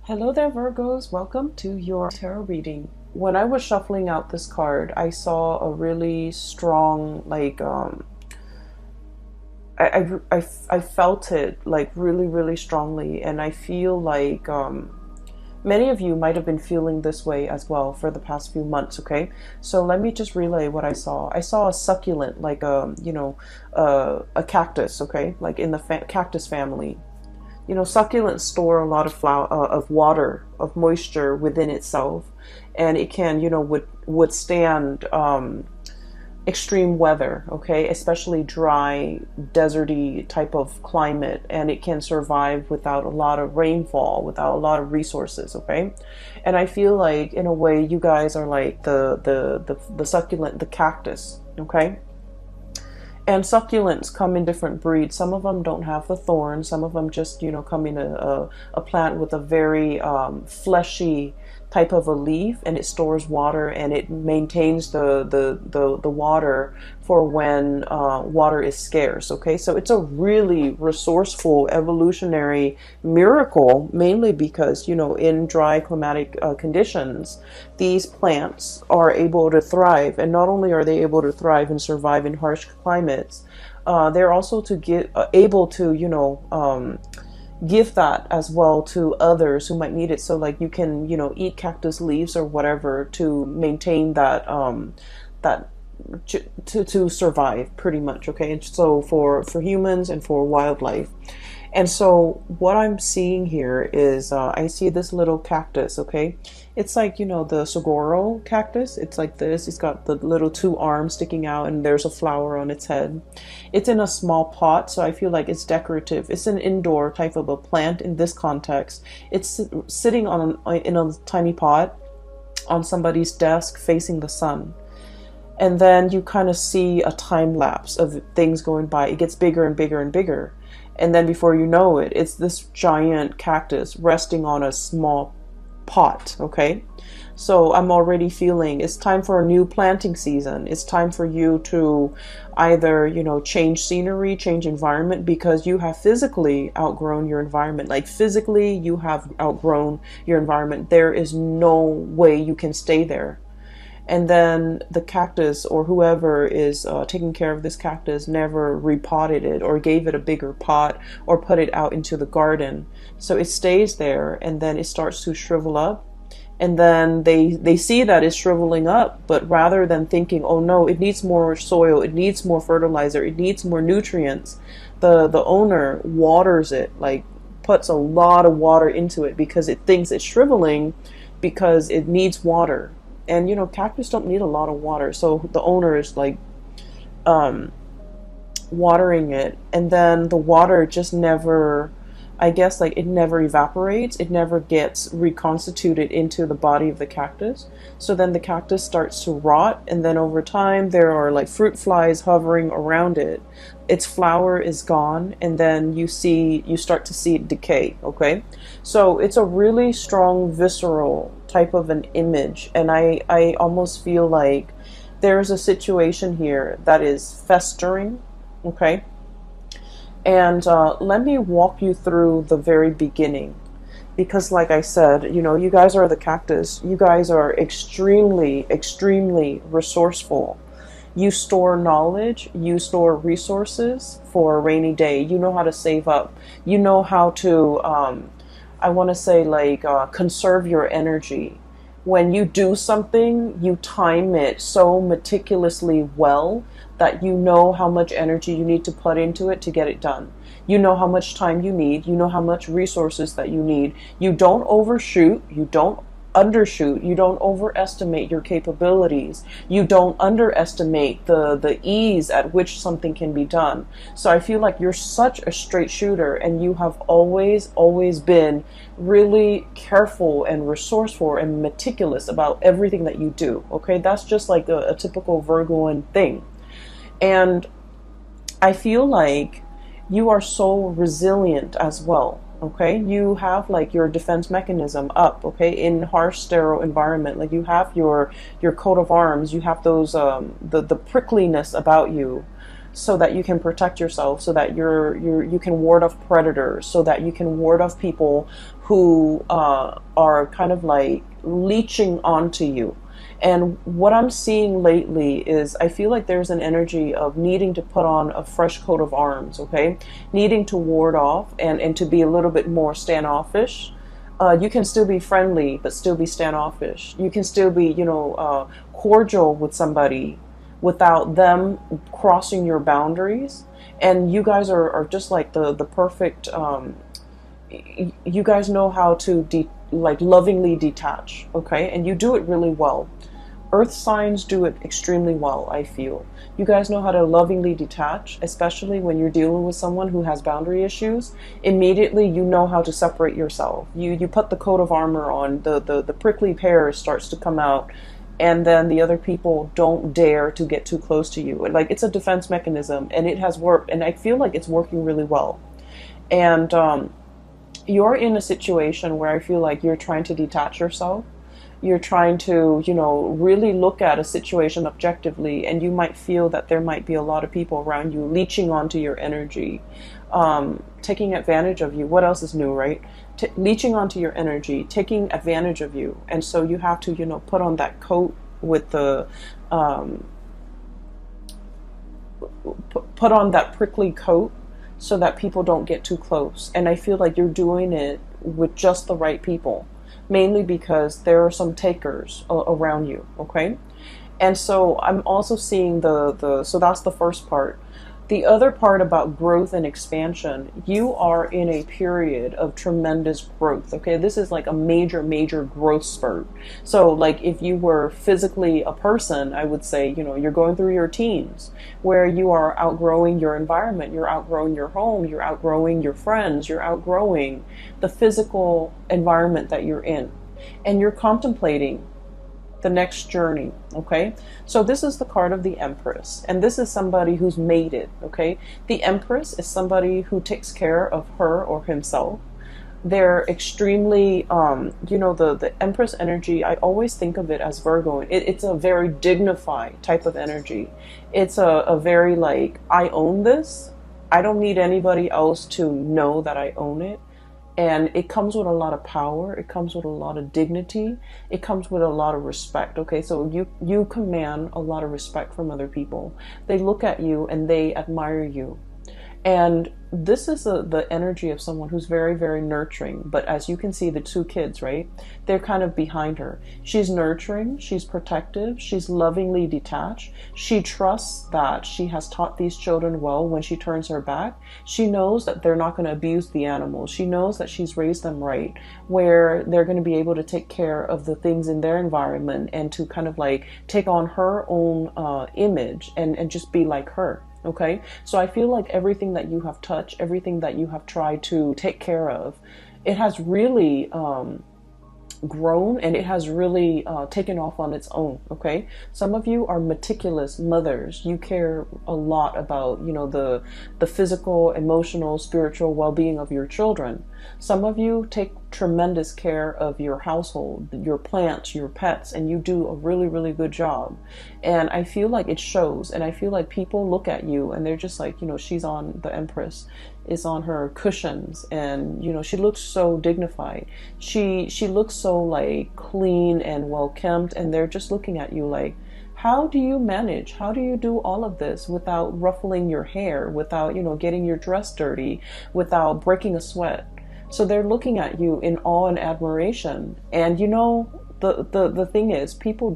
Hello there, Virgos. Welcome to your tarot reading. When I was shuffling out this card, I saw a really strong, I felt it like really, really strongly. And I feel like many of you might have been feeling this way as well for the past few months, okay? So let me just relay what I saw. I saw a succulent, like a cactus, okay? Like in the cactus family. You know, succulents store a lot of of water, of moisture within itself, and it can, withstand extreme weather, okay, especially dry, deserty type of climate, and it can survive without a lot of rainfall, without a lot of resources, okay. And I feel like, in a way, you guys are like the succulent, the cactus, okay. And succulents come in different breeds. Some of them don't have the thorns. Some of them just, come in a plant with a very fleshy type of a leaf, and it stores water and it maintains the water for when water is scarce. Okay, so it's a really resourceful evolutionary miracle, mainly because, in dry climatic conditions, these plants are able to thrive. And not only are they able to thrive and survive in harsh climates, they're also able to, give that as well to others who might need it. So like you can, eat cactus leaves or whatever to maintain that to survive, pretty much. Okay, and so for humans and for wildlife. And so what I'm seeing here is I see this little cactus, okay? It's like, the saguaro cactus. It's like this. It's got the little two arms sticking out, and there's a flower on its head. It's in a small pot, so I feel like it's decorative. It's an indoor type of a plant in this context. It's sitting in a tiny pot on somebody's desk facing the sun. And then you kind of see a time lapse of things going by. It gets bigger and bigger and bigger. And then before you know it, it's this giant cactus resting on a small pot, okay? So I'm already feeling it's time for a new planting season. It's time for you to either, change scenery, change environment, because you have physically outgrown your environment. Like physically, you have outgrown your environment. There is no way you can stay there. And then the cactus, or whoever is taking care of this cactus, never repotted it or gave it a bigger pot or put it out into the garden. So it stays there, and then it starts to shrivel up. And then they see that it's shriveling up, but rather than thinking, oh no, it needs more soil, it needs more fertilizer, it needs more nutrients, the owner waters it, like puts a lot of water into it, because it thinks it's shriveling because it needs water. And cactus don't need a lot of water, so the owner is like watering it, and then the water just never, I guess, like it never evaporates, it never gets reconstituted into the body of the cactus. So then the cactus starts to rot, and then over time there are like fruit flies hovering around it. Its flower is gone, and then you start to see it decay, okay? So it's a really strong visceral type of an image, and I almost feel like there's a situation here that is festering, okay? And let me walk you through the very beginning, because like I said, you guys are the cactus. You guys are extremely, extremely resourceful. You store knowledge, you store resources for a rainy day. You know how to save up. You know how to, I want to say, like, conserve your energy. When you do something, you time it so meticulously well that you know how much energy you need to put into it to get it done. You know how much time you need. You know how much resources that you need. You don't overshoot. You don't undershoot. You don't overestimate your capabilities. You don't underestimate the ease at which something can be done. So I feel like you're such a straight shooter, and you have always been really careful and resourceful and meticulous about everything that you do. Okay, that's just like a typical Virgoan thing. And I feel like you are so resilient as well. Okay, you have like your defense mechanism up, okay, in harsh sterile environment. Like you have your coat of arms, you have those the prickliness about you. so that you can protect yourself, so that you can ward off predators, so that you can ward off people who are kind of like leeching onto you. And what I'm seeing lately is I feel like there's an energy of needing to put on a fresh coat of arms, okay? Needing to ward off and to be a little bit more standoffish. You can still be friendly, but still be standoffish. You can still be, cordial with somebody without them crossing your boundaries. And you guys are just like the perfect, you guys know how to like lovingly detach, okay? And you do it really well. Earth signs do it extremely well, I feel. You guys know how to lovingly detach, especially when you're dealing with someone who has boundary issues. Immediately, you know how to separate yourself. You put the coat of armor on, the prickly pear starts to come out, and then the other people don't dare to get too close to you. Like, it's a defense mechanism, and it has worked, and I feel like it's working really well. And you're in a situation where I feel like you're trying to detach yourself. You're trying to, really look at a situation objectively, and you might feel that there might be a lot of people around you leeching onto your energy, taking advantage of you. What else is new, right? Leeching onto your energy, taking advantage of you. And so you have to, put on that coat with the, put on that prickly coat so that people don't get too close. And I feel like you're doing it with just the right people. Mainly because there are some takers around you, okay? And so I'm also seeing so that's the first part. The other part about growth and expansion, you are in a period of tremendous growth, okay? This is like a major, major growth spurt. So like if you were physically a person, I would say, you're going through your teens where you are outgrowing your environment, you're outgrowing your home, you're outgrowing your friends, you're outgrowing the physical environment that you're in. And you're contemplating the next journey, okay? So this is the card of the Empress, and this is somebody who's made it, okay? The Empress is somebody who takes care of her or himself. They're extremely, the Empress energy, I always think of it as Virgo. It's a very dignified type of energy. It's a very like, I own this. I don't need anybody else to know that I own it. And it comes with a lot of power. It comes with a lot of dignity. It comes with a lot of respect. Okay, so you command a lot of respect from other people. They look at you and they admire you. And this is the energy of someone who's very, very nurturing. But as you can see, the two kids, right? They're kind of behind her. She's nurturing. She's protective. She's lovingly detached. She trusts that she has taught these children well when she turns her back. She knows that they're not going to abuse the animals. She knows that she's raised them right, where they're going to be able to take care of the things in their environment and to kind of like take on her own image and just be like her. Okay, so I feel like everything that you have touched, everything that you have tried to take care of, it has really grown and it has really taken off on its own. Okay, some of you are meticulous mothers. You care a lot about the physical, emotional, spiritual well-being of your children. Some of you take tremendous care of your household, your plants, your pets, and you do a really, really good job. And I feel like it shows, and I feel like people look at you and they're just like, she's on, the Empress is on her cushions, and she looks so dignified. She looks so like clean and well kempt, and they're just looking at you like, how do you manage? How do you do all of this without ruffling your hair, without getting your dress dirty, without breaking a sweat? So they're looking at you in awe and admiration. And the thing is, people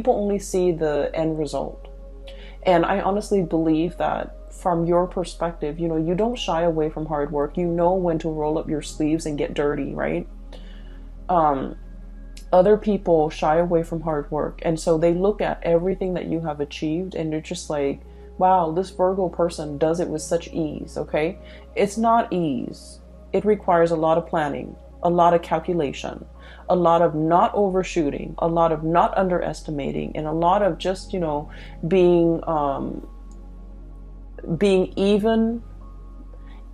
only see the end result. And I honestly believe that from your perspective, you don't shy away from hard work. You know when to roll up your sleeves and get dirty, right? Other people shy away from hard work. And so they look at everything that you have achieved and they're just like, wow, this Virgo person does it with such ease, okay? It's not ease. It requires a lot of planning, a lot of calculation, a lot of not overshooting, a lot of not underestimating, and a lot of just, being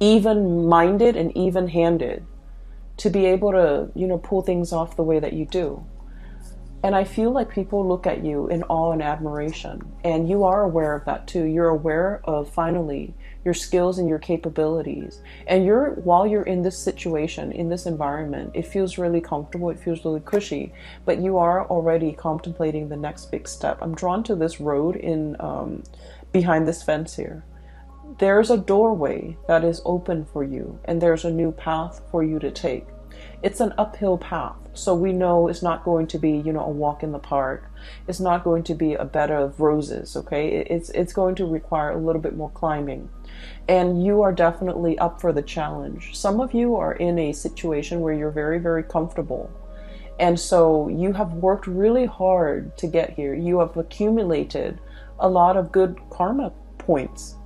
even-minded and even-handed to be able to, pull things off the way that you do. And I feel like people look at you in awe and admiration. And you are aware of that too. You're aware of finally your skills and your capabilities. And while you're in this situation, in this environment, it feels really comfortable, it feels really cushy, but you are already contemplating the next big step. I'm drawn to this road in behind this fence here. There's a doorway that is open for you, and there's a new path for you to take. It's an uphill path, so we know it's not going to be, you know, a walk in the park. It's not going to be a bed of roses, okay? It's going to require a little bit more climbing, and you are definitely up for the challenge. Some of you are in a situation where you're very, very comfortable, and so you have worked really hard to get here. You have accumulated a lot of good karma points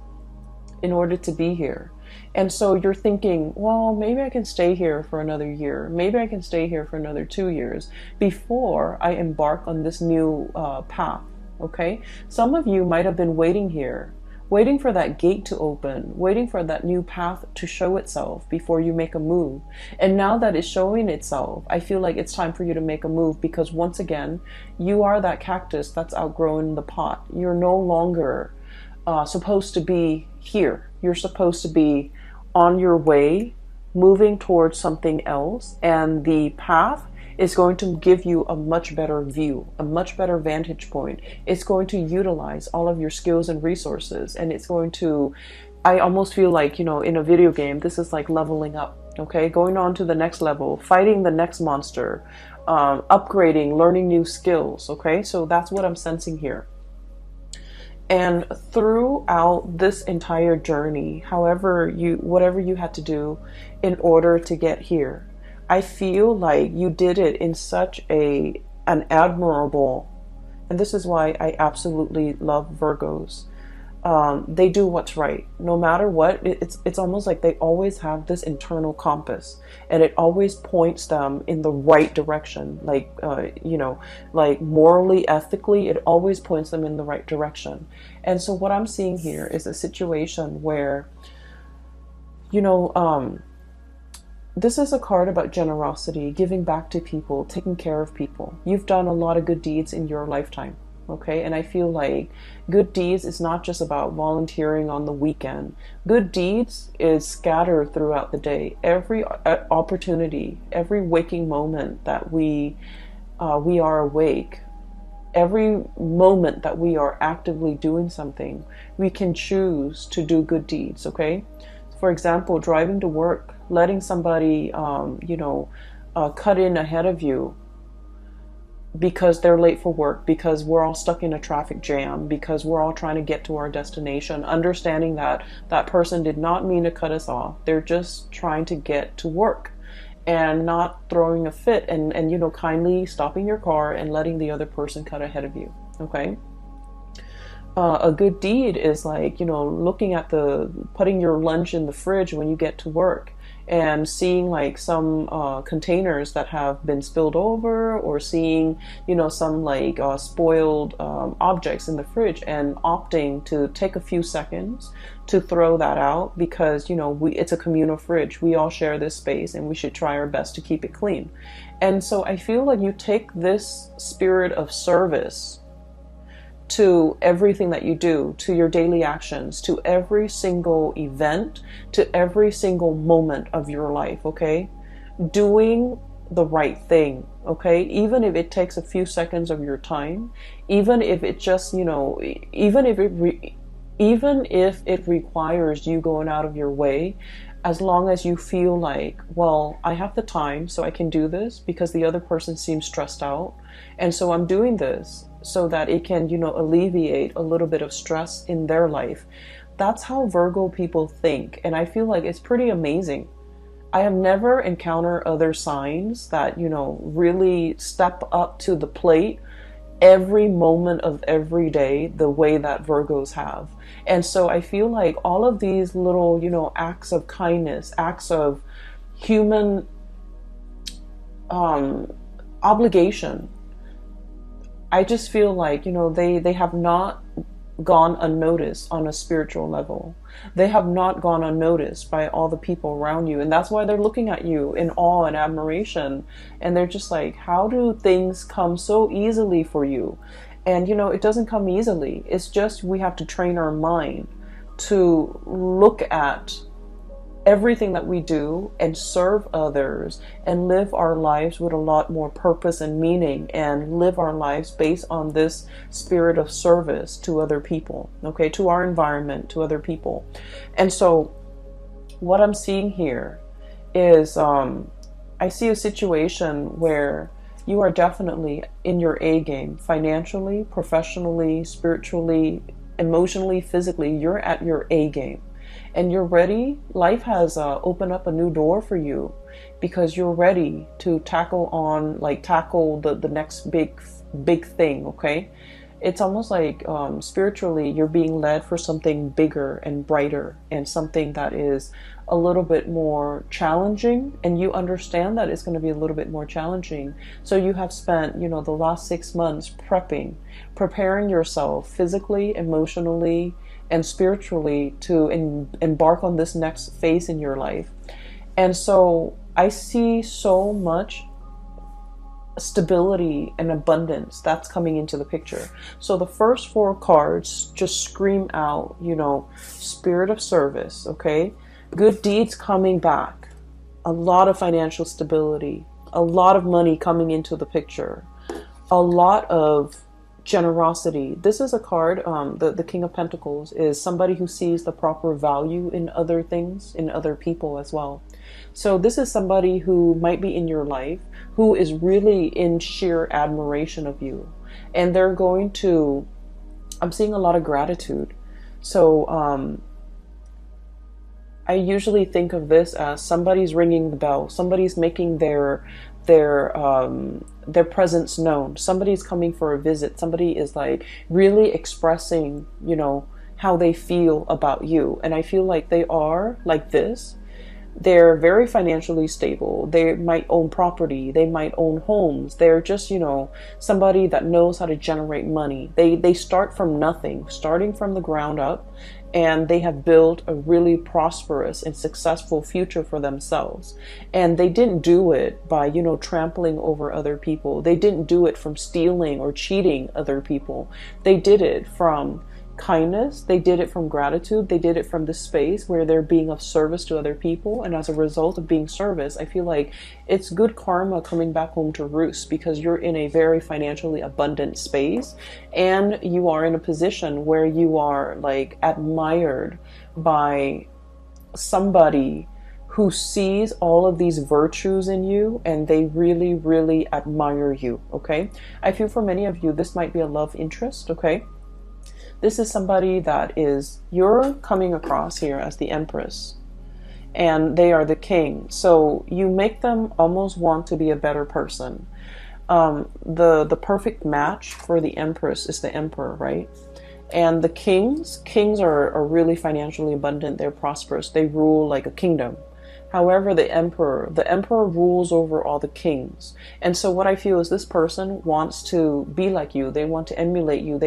in order to be here. And so you're thinking, well, maybe I can stay here for another year. Maybe I can stay here for another 2 years before I embark on this new path, okay? Some of you might have been waiting here, waiting for that gate to open, waiting for that new path to show itself before you make a move. And now that it's showing itself, I feel like it's time for you to make a move, because once again, you are that cactus that's outgrown the pot. You're no longer supposed to be here. You're supposed to be on your way, moving towards something else, and the path is going to give you a much better view, a much better vantage point. It's going to utilize all of your skills and resources, and it's going to, I almost feel like, you know, in a video game, this is like leveling up, okay? Going on to the next level, fighting the next monster, upgrading, learning new skills, okay? So that's what I'm sensing here. And throughout this entire journey, whatever you had to do in order to get here, I feel like you did it in such an admirable, and this is why I absolutely love Virgos. They do what's right. No matter what, it's almost like they always have this internal compass, and it always points them in the right direction. Like, you know, like morally, ethically, it always points them in the right direction. And so what I'm seeing here is a situation where, you know, this is a card about generosity, giving back to people, taking care of people. You've done a lot of good deeds in your lifetime. Okay, and I feel like good deeds is not just about volunteering on the weekend. Good deeds is scattered throughout the day. Every opportunity, every waking moment that we are awake, every moment that we are actively doing something, we can choose to do good deeds. Okay, for example, driving to work, letting somebody, you know, cut in ahead of you because they're late for work, because we're all stuck in a traffic jam, because we're all trying to get to our destination, understanding that that person did not mean to cut us off. They're just trying to get to work, and not throwing a fit, and you know, kindly stopping your car and letting the other person cut ahead of you. Okay. A good deed is like, you know, looking at putting your lunch in the fridge when you get to work, and seeing like some containers that have been spilled over, or seeing, you know, some like spoiled objects in the fridge, and opting to take a few seconds to throw that out, because, you know, it's a communal fridge. We all share this space, and we should try our best to keep it clean. And so I feel like you take this spirit of service to everything that you do, to your daily actions, to every single event, to every single moment of your life, okay? Doing the right thing, okay? Even if it takes a few seconds of your time, even if it just, you know, even if it requires you going out of your way, as long as you feel like, well, I have the time, so I can do this because the other person seems stressed out, and so I'm doing this so that it can, you know, alleviate a little bit of stress in their life. That's how Virgo people think, and I feel like it's pretty amazing. I have never encountered other signs that, you know, really step up to the plate every moment of every day the way that Virgos have. And so I feel like all of these little, you know, acts of kindness, acts of human obligation, I just feel like, you know, they have not gone unnoticed on a spiritual level. They have not gone unnoticed by all the people around you. And that's why they're looking at you in awe and admiration. And they're just like, how do things come so easily for you? And you know, it doesn't come easily. It's just we have to train our mind to look at everything that we do and serve others and live our lives with a lot more purpose and meaning, and live our lives based on this spirit of service to other people, okay, to our environment, to other people. And so what I'm seeing here is I see a situation where you are definitely in your A game, financially, professionally, spiritually, emotionally, physically. You're at your A game. And you're ready. Life has opened up a new door for you because you're ready to tackle the next big thing. Okay, it's almost like spiritually you're being led for something bigger and brighter, and something that is a little bit more challenging, and you understand that it's going to be a little bit more challenging. So you have spent, you know, the last 6 months preparing yourself physically, emotionally, and spiritually to embark on this next phase in your life. And so I see so much stability and abundance that's coming into the picture. So the first 4 cards just scream out, you know, spirit of service, okay? Good deeds coming back, a lot of financial stability, a lot of money coming into the picture, a lot of generosity. This is a card, the King of Pentacles is somebody who sees the proper value in other things, in other people as well. So this is somebody who might be in your life who is really in sheer admiration of you, and they're going to, I'm seeing a lot of gratitude. So I usually think of this as somebody's ringing the bell, somebody's making their presence known, somebody's coming for a visit, somebody is like really expressing, you know, how they feel about you. And I feel like they are like this. They're very financially stable. They might own property. They might own homes. They're just, you know, somebody that knows how to generate money. They start from nothing, starting from the ground up, and they have built a really prosperous and successful future for themselves. And they didn't do it by, you know, trampling over other people. They didn't do it from stealing or cheating other people. They did it from kindness. They did it from gratitude. They did it from the space where they're being of service to other people. And as a result of being service, I feel like it's good karma coming back home to roost, because you're in a very financially abundant space, and you are in a position where you are like admired by somebody who sees all of these virtues in you, and they really, really admire you. Okay, I feel for many of you this might be a love interest. Okay, this is somebody that is, you're coming across here as the Empress, and they are the King. So you make them almost want to be a better person. The perfect match for the Empress is the Emperor, right? And the kings are really financially abundant. They're prosperous. They rule like a kingdom. However, the emperor rules over all the kings. And so what I feel is this person wants to be like you. They want to emulate you.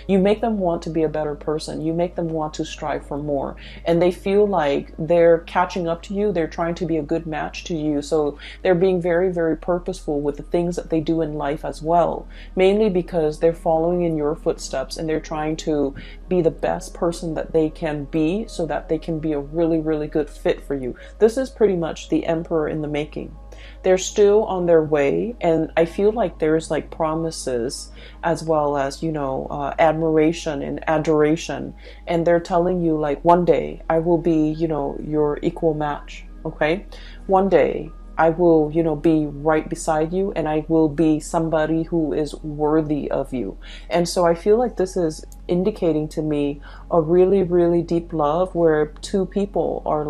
You make them want to be a better person. You make them want to strive for more. And they feel like they're catching up to you. They're trying to be a good match to you. So they're being very, very purposeful with the things that they do in life as well. Mainly because they're following in your footsteps, and they're trying to be the best person that they can be, so that they can be a really, really good fit for you. This is pretty much the Emperor in the making. They're still on their way, and I feel like there's like promises as well as, you know, admiration and adoration, and they're telling you like, one day I will be, you know, your equal match. Okay, one day I will, you know, be right beside you, and I will be somebody who is worthy of you. And so I feel like this is indicating to me a really, really deep love where two people are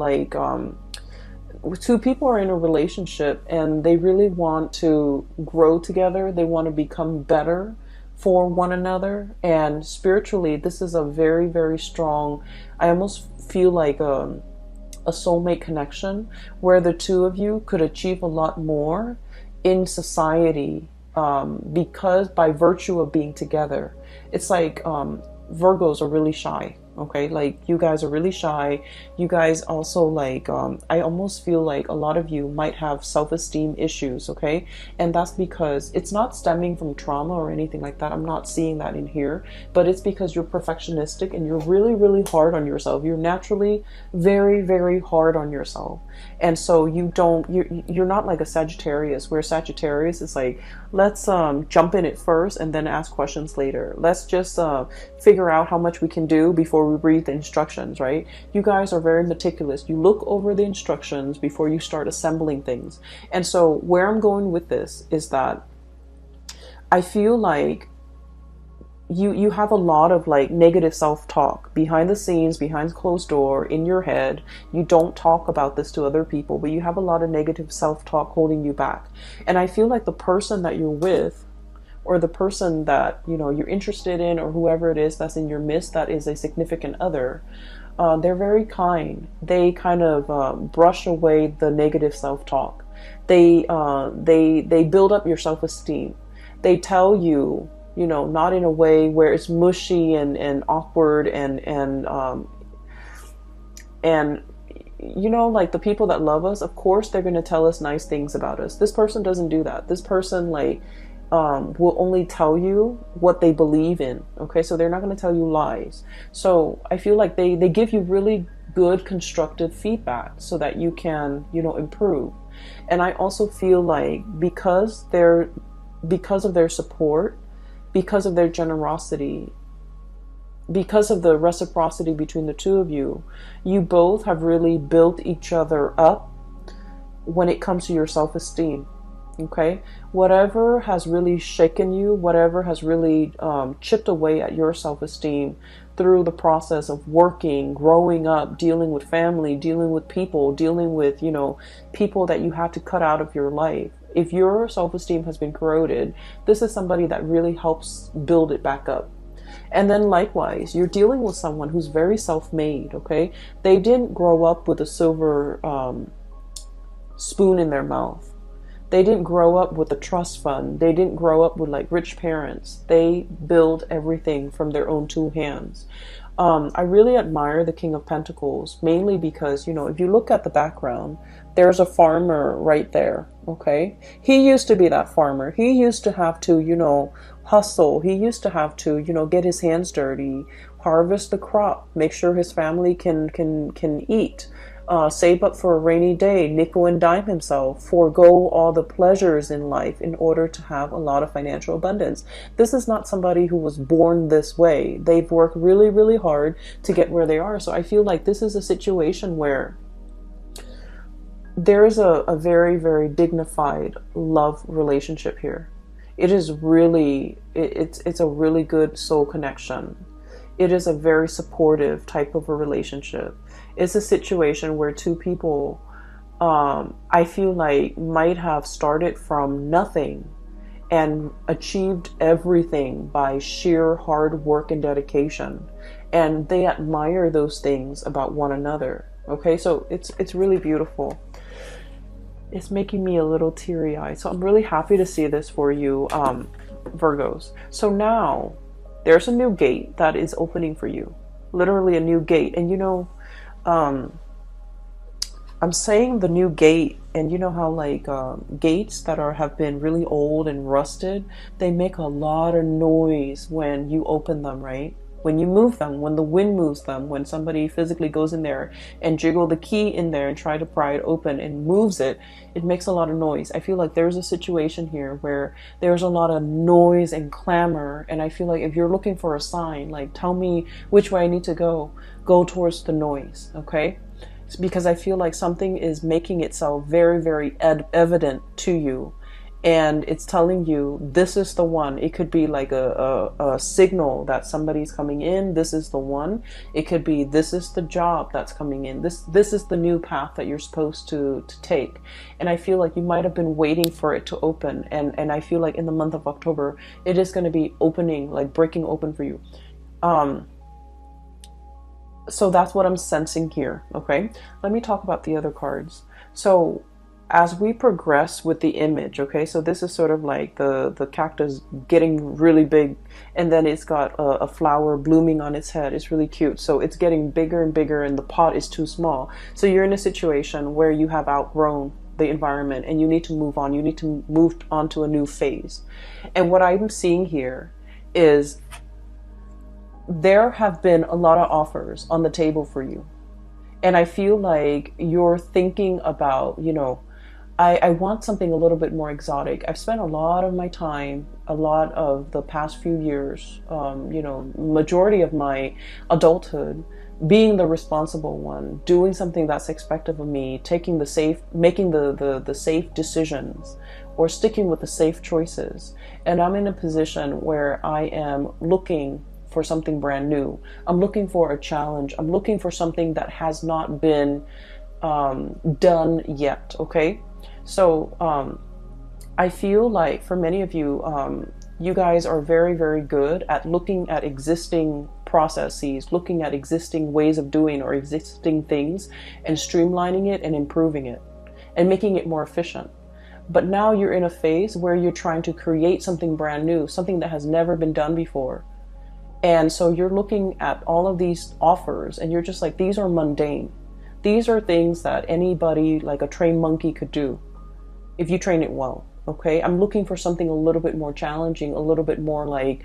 in a relationship, and they really want to grow together. They want to become better for one another. And spiritually, this is a very, very strong, I almost feel like a soulmate connection where the two of you could achieve a lot more in society, because by virtue of being together. It's like Virgos are really shy. Okay, like you guys are really shy. You guys also like, I almost feel like a lot of you might have self-esteem issues. Okay, and that's because it's not stemming from trauma or anything like that. I'm not seeing that in here, but it's because you're perfectionistic and you're really, really hard on yourself. You're naturally very, very hard on yourself, and so you're not like a Sagittarius, where Sagittarius is like, let's jump in it first and then ask questions later. Let's just figure out how much we can do before we read the instructions, right? You guys are very meticulous. You look over the instructions before you start assembling things. And so where I'm going with this is that I feel like you have a lot of like negative self-talk behind the scenes, behind closed door, in your head. You don't talk about this to other people, but you have a lot of negative self-talk holding you back. And I feel like the person that you're with, or the person that, you know, you're interested in, or whoever it is that's in your midst that is a significant other, they're very kind. They kind of brush away the negative self-talk. They build up your self-esteem. They tell you, you know, not in a way where it's mushy and awkward and you know, like the people that love us, of course they're going to tell us nice things about us. This person doesn't do that. This person like will only tell you what they believe in. Okay, so they're not going to tell you lies. So I feel like they give you really good constructive feedback so that you can, you know, improve. And I also feel like because of their support, because of their generosity, because of the reciprocity between the two of you, you both have really built each other up when it comes to your self-esteem. Okay, whatever has really shaken you, whatever has really chipped away at your self-esteem through the process of working, growing up, dealing with family, dealing with people, dealing with, you know, people that you had to cut out of your life. If your self-esteem has been corroded, this is somebody that really helps build it back up. And then likewise, you're dealing with someone who's very self-made. Okay, they didn't grow up with a silver spoon in their mouth. They didn't grow up with a trust fund. They didn't grow up with like rich parents. They build everything from their own two hands. I really admire the King of Pentacles, mainly because, you know, if you look at the background, there's a farmer right there. Okay, he used to be that farmer. He used to have to, you know, hustle. He used to have to, you know, get his hands dirty, harvest the crop, make sure his family can eat. Save up for a rainy day, nickel and dime himself, forego all the pleasures in life in order to have a lot of financial abundance. This is not somebody who was born this way. They've worked really, really hard to get where they are. So I feel like this is a situation where there is a very, very dignified love relationship here. It is really, it's a really good soul connection. It is a very supportive type of a relationship. It's a situation where two people, I feel like, might have started from nothing and achieved everything by sheer hard work and dedication. And they admire those things about one another. Okay, so it's really beautiful. It's making me a little teary-eyed. So I'm really happy to see this for you, Virgos. So now there's a new gate that is opening for you. Literally a new gate. And you know, I'm saying the new gate, and you know how like gates that have been really old and rusted, they make a lot of noise when you open them, right? When you move them, when the wind moves them, when somebody physically goes in there and jiggle the key in there and try to pry it open and moves it, it makes a lot of noise. I feel like there's a situation here where there's a lot of noise and clamor, and I feel like if you're looking for a sign, like tell me which way I need to go towards the noise, okay? It's because I feel like something is making itself very, very evident to you. And it's telling you this is the one. It could be like a signal that somebody's coming in. This is the one. It could be this is the job that's coming in. This is the new path that you're supposed to take. And I feel like you might have been waiting for it to open. And I feel like in the month of October, it is going to be opening, like breaking open for you. So that's what I'm sensing here. Okay, let me talk about the other cards. So as we progress with the image, okay, so this is sort of like the cactus getting really big, and then it's got a flower blooming on its head. It's really cute. So it's getting bigger and bigger, and the pot is too small. So you're in a situation where you have outgrown the environment and you need to move on. You need to move on to a new phase. And what I'm seeing here is there have been a lot of offers on the table for you. And I feel like you're thinking about, I want something a little bit more exotic. I've spent a lot of my time, a lot of the past few years, majority of my adulthood, being the responsible one, doing something that's expected of me, making the safe decisions, or sticking with the safe choices. And I'm in a position where I am looking for something brand new. I'm looking for a challenge. I'm looking for something that has not been done yet. Okay. So I feel like for many of you, you guys are very, very good at looking at existing processes, looking at existing ways of doing or existing things, and streamlining it and improving it and making it more efficient. But now you're in a phase where you're trying to create something brand new, something that has never been done before. And so you're looking at all of these offers and you're just like, these are mundane. These are things that anybody, like a trained monkey, could do if you train it well. Okay, I'm looking for something a little bit more challenging, a little bit more like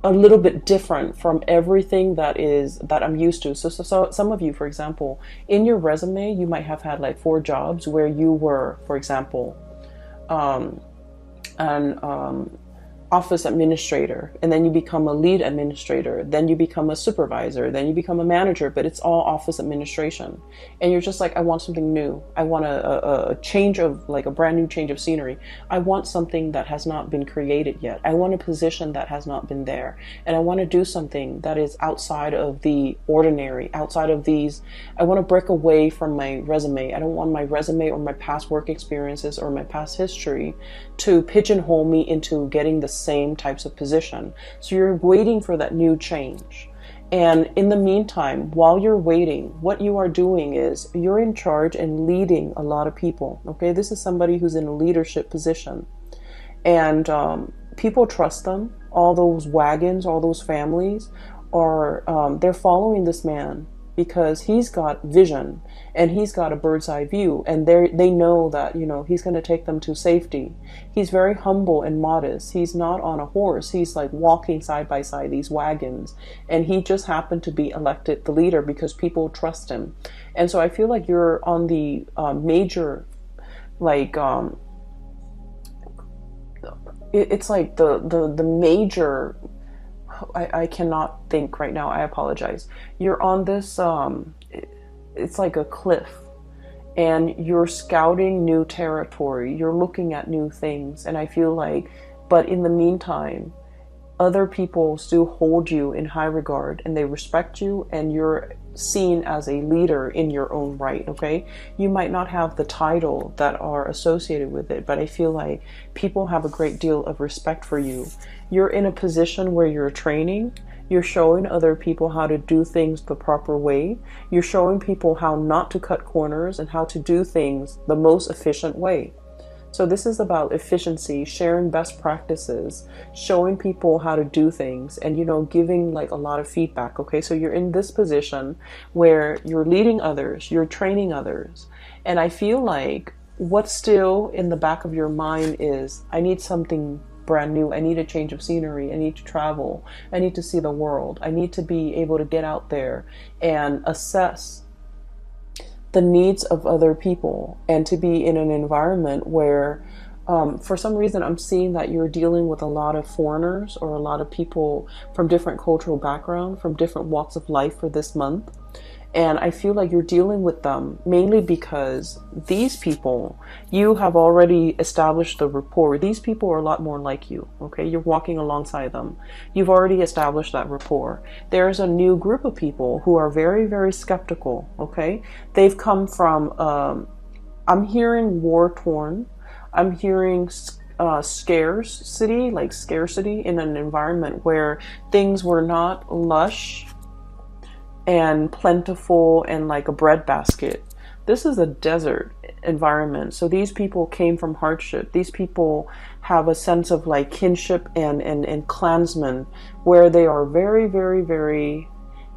a little bit different from everything that I'm used to. So some of you, for example, in your resume, you might have had like 4 jobs where you were, for example, an office administrator, and then you become a lead administrator, then you become a supervisor, then you become a manager, but it's all office administration. And you're just like, I want something new. I want a change of, like a brand new change of scenery. I want something that has not been created yet. I want a position that has not been there. And I want to do something that is outside of the ordinary, outside of these. I want to break away from my resume. I don't want my resume or my past work experiences or my past history to pigeonhole me into getting the same types of position. So you're waiting for that new change. And in the meantime, while you're waiting, what you are doing is you're in charge and leading a lot of people. Okay, this is somebody who's in a leadership position, and people trust them. All those wagons, all those families are they're following this man because he's got vision and he's got a bird's eye view, and they know that, he's going to take them to safety. He's very humble and modest. He's not on a horse. He's like walking side by side these wagons, and he just happened to be elected the leader because people trust him. And so I feel like you're on the major, like it's like the major, I cannot think right now. I apologize. You're on this, it's like a cliff, and you're scouting new territory. You're looking at new things. And I feel like, but in the meantime, other people still hold you in high regard and they respect you, and you're seen as a leader in your own right. Okay, you might not have the title that are associated with it, but I feel like people have a great deal of respect for you. You're in a position where you're training. You're showing other people how to do things the proper way. You're showing people how not to cut corners and how to do things the most efficient way. So this is about efficiency, sharing best practices, showing people how to do things, and, giving like a lot of feedback. Okay, so you're in this position where you're leading others, you're training others. And I feel like what's still in the back of your mind is, I need something brand new. I need a change of scenery. I need to travel. I need to see the world. I need to be able to get out there and assess the needs of other people, and to be in an environment where for some reason I'm seeing that you're dealing with a lot of foreigners or a lot of people from different cultural background, from different walks of life for this month. And I feel like you're dealing with them mainly because these people, you have already established the rapport. These people are a lot more like you, okay? You're walking alongside them. You've already established that rapport. There's a new group of people who are very, very skeptical, okay? They've come from, I'm hearing war-torn. I'm hearing scarcity, like scarcity in an environment where things were not lush and plentiful and like a breadbasket. This is a desert environment. So these people came from hardship. These people have a sense of like kinship and clansmen, where they are very, very, very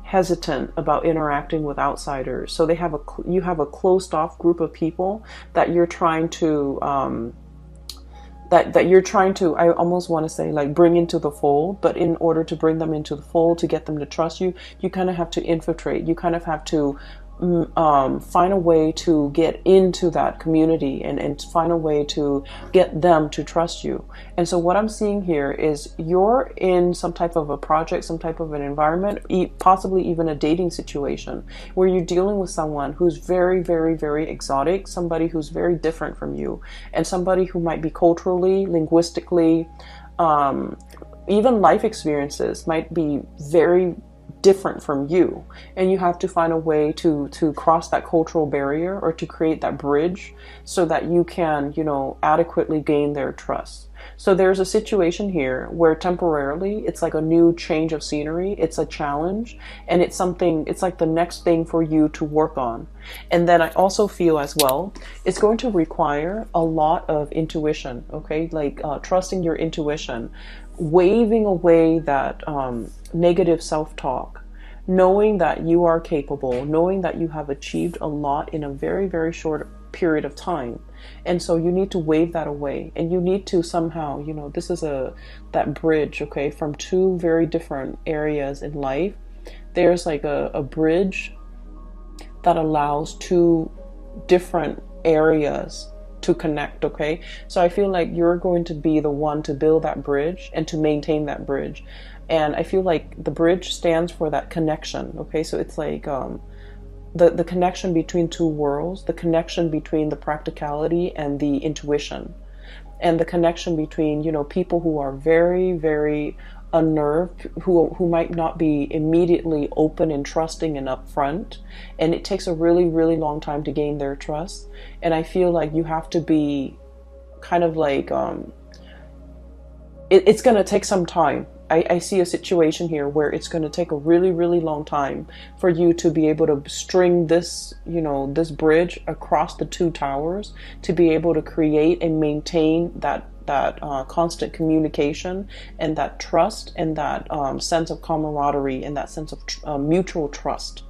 hesitant about interacting with outsiders. So you have a closed off group of people that you're trying to that you're trying to, I almost want to say, like, bring into the fold. But in order to bring them into the fold, to get them to trust you, you kind of have to infiltrate. You kind of have to find a way to get into that community and find a way to get them to trust you. And so what I'm seeing here is you're in some type of a project, some type of an environment, possibly even a dating situation, where you're dealing with someone who's very, very, very exotic, somebody who's very different from you, and somebody who might be culturally, linguistically, even life experiences might be very different from you, and you have to find a way to cross that cultural barrier, or to create that bridge, so that you can, you know, adequately gain their trust. So there's a situation here where temporarily it's like a new change of scenery, it's a challenge, and it's something, it's like the next thing for you to work on. And then I also feel as well, it's going to require a lot of intuition, okay, like trusting your intuition, waving away that negative self-talk, knowing that you are capable, knowing that you have achieved a lot in a very, very short period of time. And so you need to wave that away, and you need to somehow, you know, this is that bridge, okay, from two very different areas in life. There's like a bridge that allows two different areas to connect, okay? So I feel like you're going to be the one to build that bridge and to maintain that bridge. And I feel like the bridge stands for that connection, okay? So it's like the connection between two worlds, the connection between the practicality and the intuition, and the connection between, you know, people who are very, very unnerved, who might not be immediately open and trusting and upfront, and it takes a really, really long time to gain their trust. And I feel like you have to be kind of like it's going to take some time. I see a situation here where it's going to take a really, really long time for you to be able to string this, you know, this bridge across the two towers, to be able to create and maintain that constant communication, and that trust, and that sense of camaraderie, and that sense of mutual trust.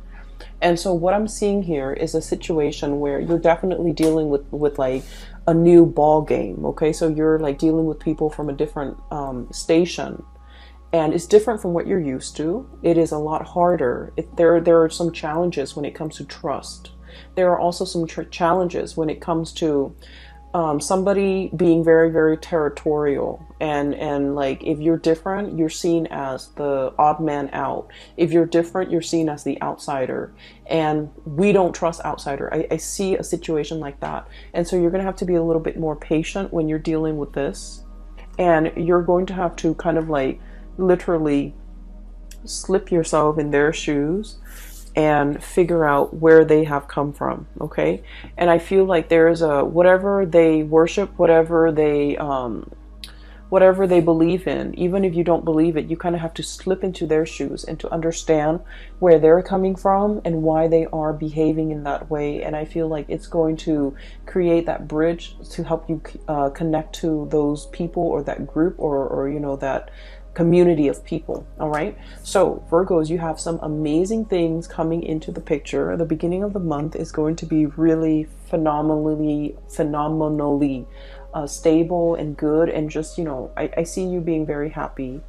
And so what I'm seeing here is a situation where you're definitely dealing with like a new ball game, okay? So you're like dealing with people from a different station, and it's different from what you're used to. It is a lot harder. There are some challenges when it comes to trust. There are also some challenges when it comes to somebody being very, very territorial, and like, if you're different, you're seen as the odd man out. If you're different, you're seen as the outsider, and we don't trust outsider. I see a situation like that. And so you're going to have to be a little bit more patient when you're dealing with this, and you're going to have to kind of like literally slip yourself in their shoes and figure out where they have come from, okay? And I feel like there is whatever they worship, whatever they believe in, even if you don't believe it, you kind of have to slip into their shoes and to understand where they're coming from and why they are behaving in that way. And I feel like it's going to create that bridge to help you connect to those people, or that group, or you know, that community of people. All right, so Virgos, you have some amazing things coming into the picture. The beginning of the month is going to be really phenomenally stable and good, and just, you know, I see you being very happy.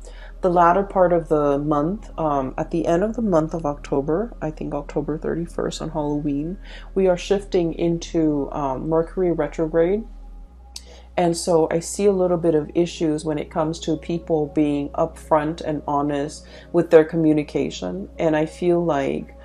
The latter part of the month, at the end of the month of October, I think October 31st on Halloween, we are shifting into Mercury retrograde. And so I see a little bit of issues when it comes to people being upfront and honest with their communication. And I feel like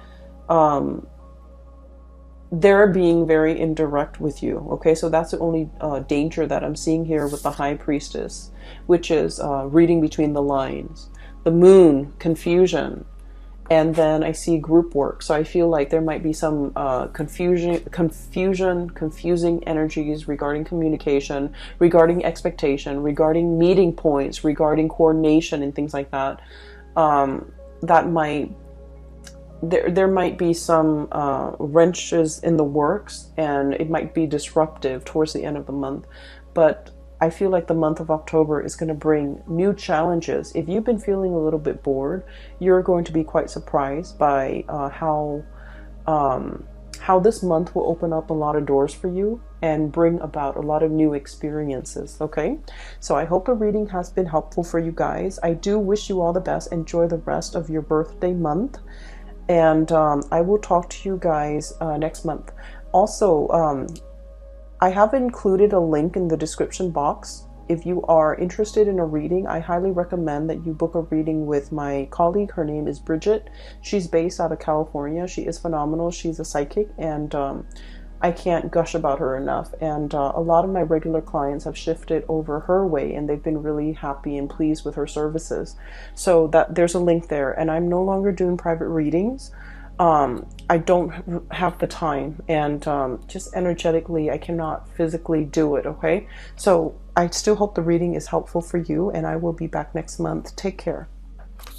they're being very indirect with you. Okay, so that's the only danger that I'm seeing here with the High Priestess, which is reading between the lines. The Moon, confusion. And then I see group work. So I feel like there might be some confusing energies regarding communication, regarding expectation, regarding meeting points, regarding coordination and things like that. That might there might be some wrenches in the works, and it might be disruptive towards the end of the month. But I feel like the month of October is going to bring new challenges. If you've been feeling a little bit bored, you're going to be quite surprised by how this month will open up a lot of doors for you and bring about a lot of new experiences. Okay, so I hope the reading has been helpful for you guys. I do wish you all the best. Enjoy the rest of your birthday month, and I will talk to you guys next month. Also, I have included a link in the description box. If you are interested in a reading, I highly recommend that you book a reading with my colleague. Her name is Bridget. She's based out of California. She is phenomenal. She's a psychic, and I can't gush about her enough. And a lot of my regular clients have shifted over her way, and they've been really happy and pleased with her services. So there's a link there. And I'm no longer doing private readings. I don't have the time, and just energetically I cannot physically do it. Okay, so I still hope the reading is helpful for you, and I will be back next month. Take care.